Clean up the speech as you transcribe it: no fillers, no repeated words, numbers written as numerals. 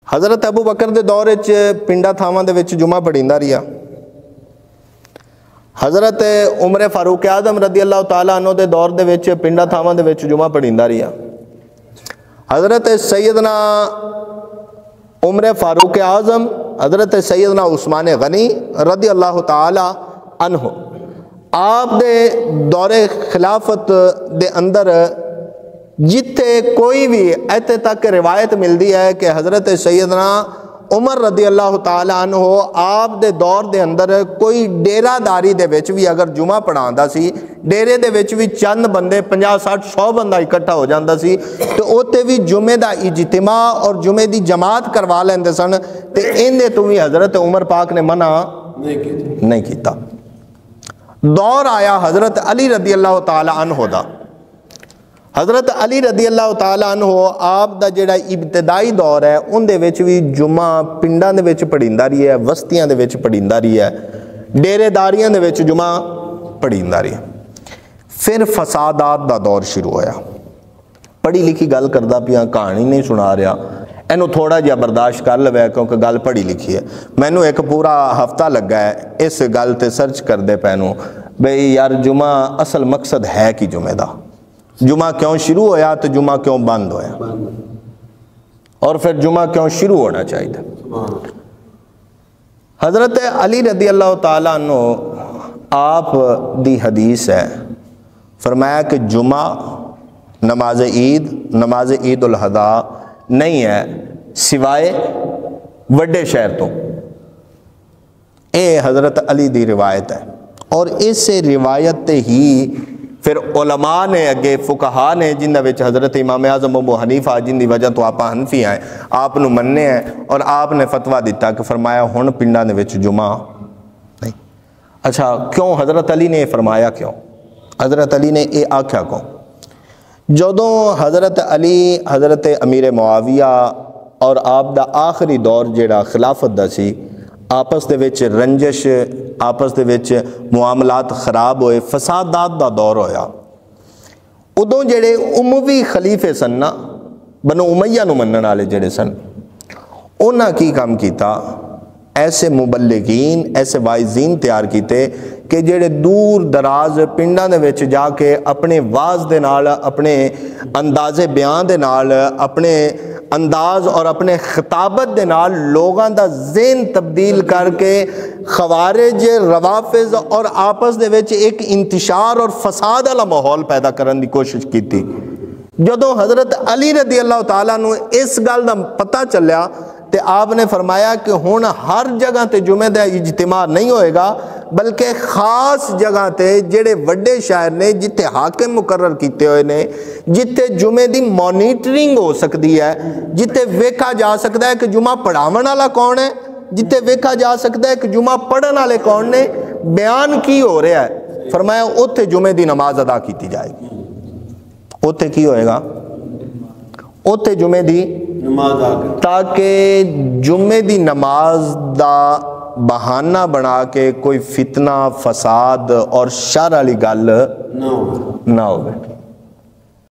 حضرت ابو بکر دے دور وچ پنڈا تھاواں دے وچ جمعہ پڑھیندا رہیا. حضرت عمر فاروق اعظم رضی اللہ تعالیٰ عنہ دے دور دے وچ پنڈا تھاواں دے وچ جمعہ پڑھیندا رہیا. حضرت سیدنا عمر فاروق اعظم، حضرت سیدنا عثمان غنی رضی اللہ تعالیٰ عنہ، آپ دے دور خلافت دے اندر جتھے کوئی بھی ایتے تک روایت ملتی ہے کہ حضرت سیدنا عمر رضی اللہ تعالیٰ عنہ آپ دے دور دے اندر کوئی ڈیرہ داری دے وچ بھی اگر جمعہ پڑھاندا سی، ڈیرے دے وچ بھی چند بندے 50-60-100 بندہ اکٹھا ہو جاندا سی تو اوتے بھی جمعے دا اجتماع اور جمعے دی جماعت کروا لیندے سن تے ایندے تو بھی حضرت عمر پاک نے منع نہیں کیتا. دور آیا حضرت علی رضی اللہ تعالیٰ عنہ دا. حضرت علی رضی اللہ تعالیٰ عنہ آپ دا جڑا ابتدائی دور ہے ان دے وچ بھی جمعہ پنڈاں دے وچ پڑھیندا رہی ہے، وستیاں دے وچ پڑھیندا رہی ہے، ڈیرے داریاں دے وچ جمعہ پڑھیندا رہی ہے. پھر فسادات دا دور شروع ہویا. پڑھی لکھی گل کردا پیاں، کہانی نہیں سنا رہا، اینو تھوڑا جہا برداشت کر لوے کیونکہ گل پڑھی لکھی ہے. مینوں ایک پورا ہفتہ لگا ہے اس گل تے سرچ کردے پینوں بھئی یار جمعہ اصل مقصد ہے کی جمعے دا، جمعہ کیوں شروع ہویا تو جمعہ کیوں بند ہویا، اور پھر جمعہ کیوں شروع ہونا چاہیے. حضرت علی رضی اللہ تعالیٰ عنہ آپ دی حدیث ہے، فرمایا کہ جمعہ نماز عید الاضحیٰ نہیں ہے سوائے وڈے شہر تو. اے حضرت علی دی روایت ہے، اور اس روایت ہی پھر علماء نے اگے فقہا نے جنہاں وچ حضرت امام اعظم ابو حنیفہ جن دی وجہ تو آپ حنفی ہیں، آپ نو مننے ہیں، اور آپ نے فتویٰ دیتا کہ فرمایا ہن پنڈاں دے وچ جمعہ نہیں. اچھا کیوں حضرت علی نے فرمایا؟ کیوں حضرت علی نے یہ آکھیا کیوں؟ جدوں حضرت علی حضرت امیر معاویہ اور آپ دا آخری دور جیڑا خلافت دا سی، آپس دے وچ رنجش، آپس دے وچ معاملات خراب ہوئے، فسادات دا دور ہویا. ادوں جڑے اموی خلیفے سن نا، بنو امیہ نو منن والے جڑے سن، انہاں کی کام کیتا؟ ایسے مبلغین، ایسے واعظین تیار کیتے کہ جڑے دور دراز پنڈاں دے وچ جا کے اپنے واز دے نال، اپنے انداز بیان دے نال، اپنے انداز اور اپنے خطابت دے نال لوگاں دا ذہن تبدیل کر کے خوارج، روافض اور آپس دے وچ ایک انتشار اور فساد والا ماحول پیدا کرن دی کوشش کیتی. جدوں حضرت علی رضی اللہ تعالیٰ نو اس گل دا پتہ چلیا تے آپ نے فرمایا کہ ہن ہر جگہ تے جمعے دا اجتماع نہیں ہوئے گا، بلکہ خاص جگہ تے جڑے وڈے شہر نے جتے حاکم مقرر کیتے ہوئے نے، جتے جمعے دی مانیٹرنگ ہو سکتی ہے، جتے ویکھا جا سکتا ہے کہ جمعہ پڑھاون والا کون ہے، جتے ویکھا جا سکتا ہے کہ جمعہ پڑھن والے کون نے، بیان کی ہو رہا ہے، فرمایا اوتھے جمعے دی نماز ادا کیتی جائے گی. اوتھے کی ہوئے گا؟ اوتھے جمعے دی نماز آ گئی، تاکہ جمعے دی نماز دا بہانہ بنا کے کوئی فتنہ، فساد اور شر والی گل نہ ہو.